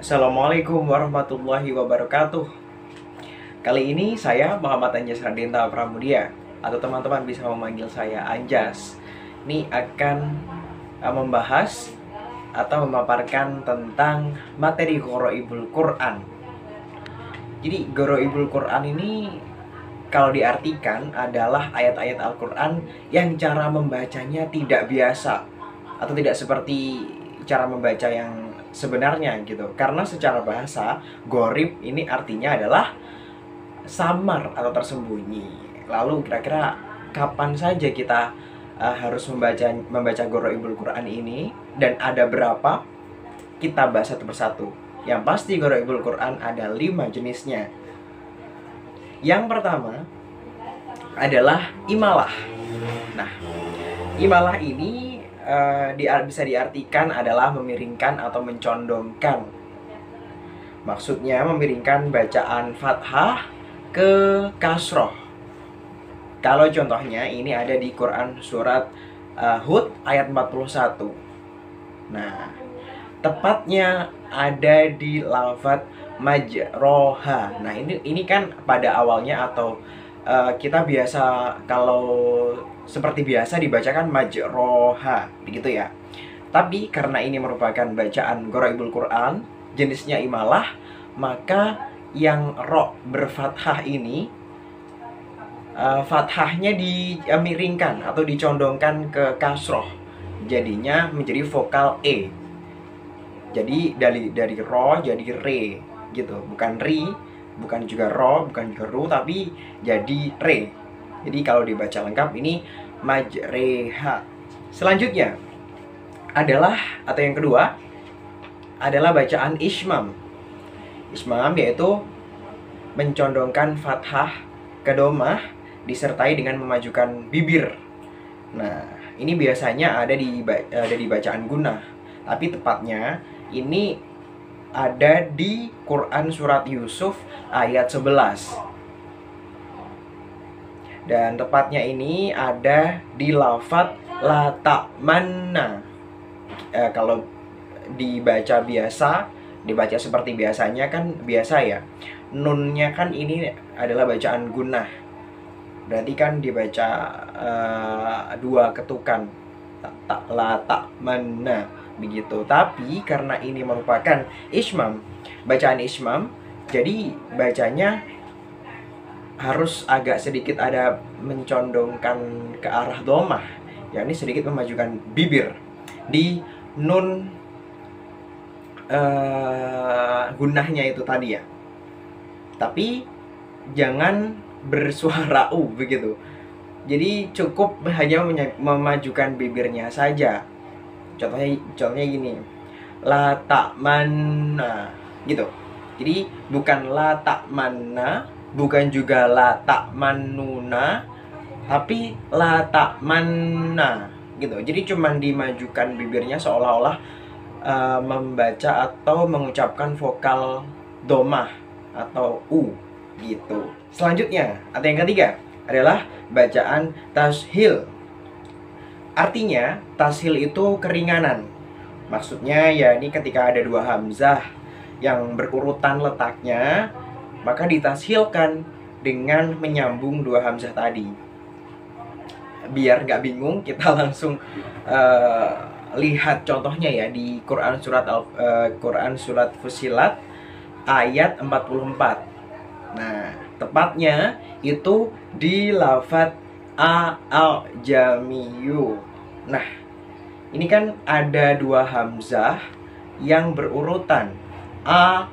Assalamualaikum warahmatullahi wabarakatuh. Kali ini saya Muhammad Anjas Radinta Pramudia, atau teman-teman bisa memanggil saya Anjas. Ini akan membahas atau memaparkan tentang materi Ghoroibul Quran. Jadi Ghoroibul Quran ini kalau diartikan adalah ayat-ayat Al-Quran yang cara membacanya tidak biasa atau tidak seperti cara membaca yang sebenarnya gitu. Karena secara bahasa, gorib ini artinya adalah samar atau tersembunyi. Lalu kira-kira kapan saja kita harus membaca Ghoroibul Quran ini dan ada berapa? Kita bahas satu persatu. Yang pasti Ghoroibul Quran ada 5 jenisnya. Yang pertama adalah imalah. Nah, imalah ini bisa diartikan adalah memiringkan atau mencondongkan. Maksudnya memiringkan bacaan fathah ke kasroh. Kalau contohnya ini ada di Quran surat Hud ayat 41. Nah, tepatnya ada di lafadz majroha. Nah, ini kan pada awalnya atau kita biasa kalau seperti biasa dibacakan majroha, begitu ya. Tapi karena ini merupakan bacaan Ghoroibul Quran, jenisnya imalah, maka yang ro berfathah ini fathahnya dimiringkan atau dicondongkan ke kasroh. Jadinya menjadi vokal E. Jadi dari ro jadi re gitu, bukan ri, bukan juga ro, bukan juga ru, tapi jadi re. Jadi kalau dibaca lengkap ini majreha. Selanjutnya adalah atau yang kedua adalah bacaan ismam. Ismam yaitu mencondongkan fathah ke domah disertai dengan memajukan bibir. Nah, ini biasanya ada di bacaan gunnah, tapi tepatnya ini ada di Quran surat Yusuf ayat 11. Dan tepatnya ini ada di lafadz la ta'manna. Kalau dibaca biasa, dibaca seperti biasanya kan biasa ya. Nunnya kan ini adalah bacaan gunnah. Berarti kan dibaca dua ketukan. La ta'manna begitu. Tapi karena ini merupakan ismam, bacaan ismam, jadi bacanya harus agak sedikit ada mencondongkan ke arah domah, yakni sedikit memajukan bibir di nun gunnahnya itu tadi ya. Tapi jangan bersuara u begitu. Jadi cukup hanya memajukan bibirnya saja. Contohnya gini, la ta'manna gitu. Jadi bukan la ta'manna, bukan juga la ta'mannuna, tapi la ta'manna gitu. Jadi cuman dimajukan bibirnya seolah-olah membaca atau mengucapkan vokal domah atau u gitu. Selanjutnya atau yang ketiga adalah bacaan tashil. Artinya tashil itu keringanan. Maksudnya ya ini ketika ada dua hamzah yang berurutan letaknya, maka ditashilkan dengan menyambung dua hamzah tadi. Biar nggak bingung, kita langsung lihat contohnya ya di Quran surat Fussilat ayat 44. Nah, tepatnya itu di lafadz al-jamiyu. Nah, ini kan ada dua hamzah yang berurutan al.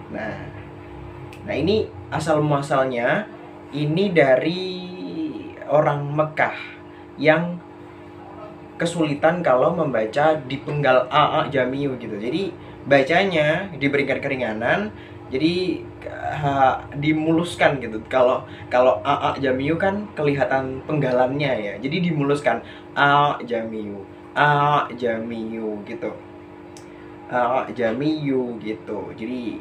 Nah, ini asal muasalnya ini dari orang Mekah yang kesulitan kalau membaca di penggal a jamiu gitu. Jadi bacanya diberikan keringanan, jadi dimuluskan gitu. Kalau a jamiu kan kelihatan penggalannya ya. Jadi dimuluskan a jamiu gitu. A jamiu gitu. Jadi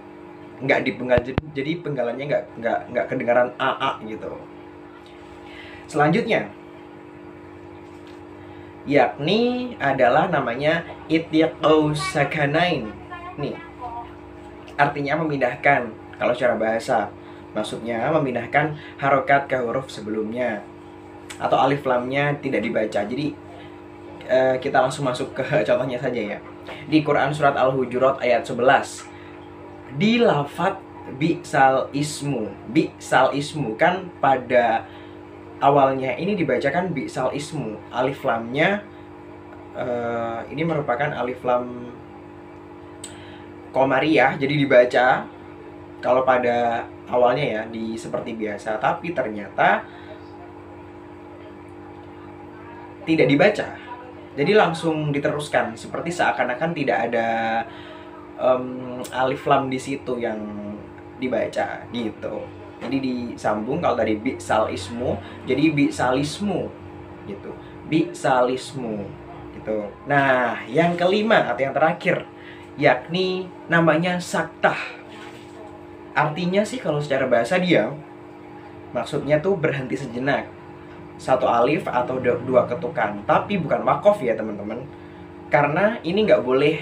nggak dipenggal, jadi penggalannya nggak kedengaran a gitu. Selanjutnya yakni adalah namanya ittiqau sakanain. Nih, artinya memindahkan kalau secara bahasa. Maksudnya memindahkan harokat ke huruf sebelumnya, atau alif lamnya tidak dibaca. Jadi kita langsung masuk ke contohnya saja ya. Di Quran surat Al-Hujurat ayat 11, di lafadz bi'sal ismu. Bi'sal ismu kan pada awalnya ini dibacakan bi'sal ismu. Alif lamnya ini merupakan alif lam qamariyah, jadi dibaca kalau pada awalnya ya di seperti biasa, tapi ternyata tidak dibaca. Jadi langsung diteruskan seperti seakan-akan tidak ada alif lam di situ yang dibaca gitu. Jadi disambung, kalau tadi bi'sal ismu jadi bi'salismu gitu. Bi'salismu gitu. Nah, yang kelima atau yang terakhir yakni namanya saktah. Artinya sih kalau secara bahasa diam, maksudnya tuh berhenti sejenak, satu alif atau dua ketukan. Tapi bukan wakof ya teman-teman, karena ini nggak boleh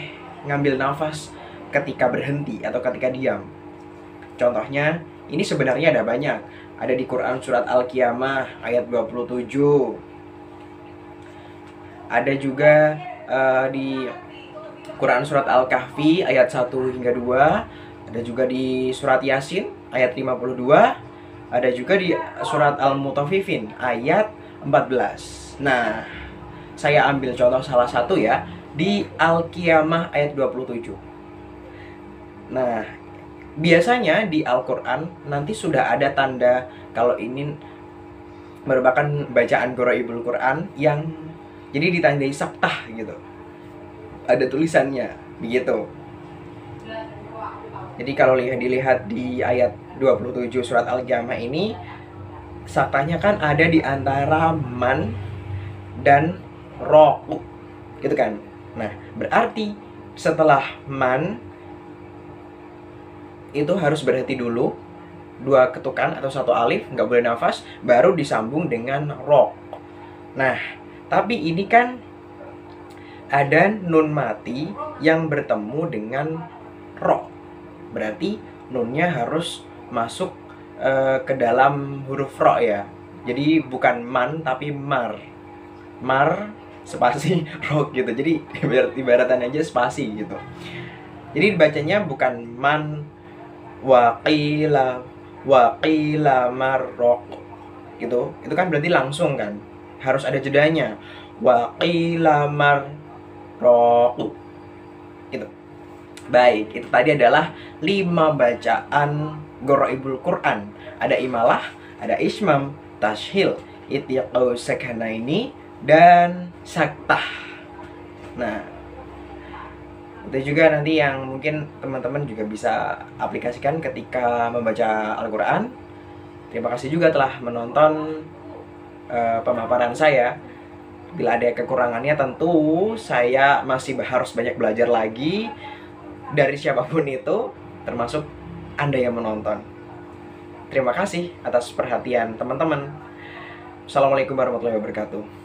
ngambil nafas ketika berhenti atau ketika diam. Contohnya ini sebenarnya ada banyak. Ada di Quran surat Al-Qiyamah ayat 27. Ada juga di Quran surat Al-Kahfi ayat 1 hingga 2. Ada juga di surat Yasin ayat 52. Ada juga di surat Al-Mutaffifin ayat 14. Nah, saya ambil contoh salah satu ya, di Al-Qiyamah ayat 27. Nah, biasanya di Al-Quran nanti sudah ada tanda kalau ini merupakan bacaan Gharaibul Quran yang jadi ditandai saktah gitu. Ada tulisannya begitu. Jadi kalau dilihat di ayat 27 surat Al-Qiyamah ini, saktahnya kan ada di antara man dan ro, gitu kan. Nah, berarti setelah man itu harus berhenti dulu, dua ketukan atau satu alif, nggak boleh nafas, baru disambung dengan ro. Nah, tapi ini kan ada nun mati yang bertemu dengan ro, berarti nunnya harus masuk ke dalam huruf ro ya. Jadi bukan man tapi mar. Mar spasi ro gitu. Jadi ibaratan aja spasi gitu. Jadi bacanya bukan man waqila marroq gitu. Itu kan berarti langsung kan. Harus ada jedanya. Waqila marroq gitu. Baik, itu tadi adalah 5 bacaan Gharaibul Quran. Ada imalah, ada ismam, tashil, itiqau sakanaini, dan saktah. Nah, itu juga nanti yang mungkin teman-teman juga bisa aplikasikan ketika membaca Al-Quran. Terima kasih juga telah menonton pemaparan saya. Bila ada kekurangannya tentu saya masih harus banyak belajar lagi dari siapapun itu, termasuk Anda yang menonton. Terima kasih atas perhatian teman-teman. Assalamualaikum warahmatullahi wabarakatuh.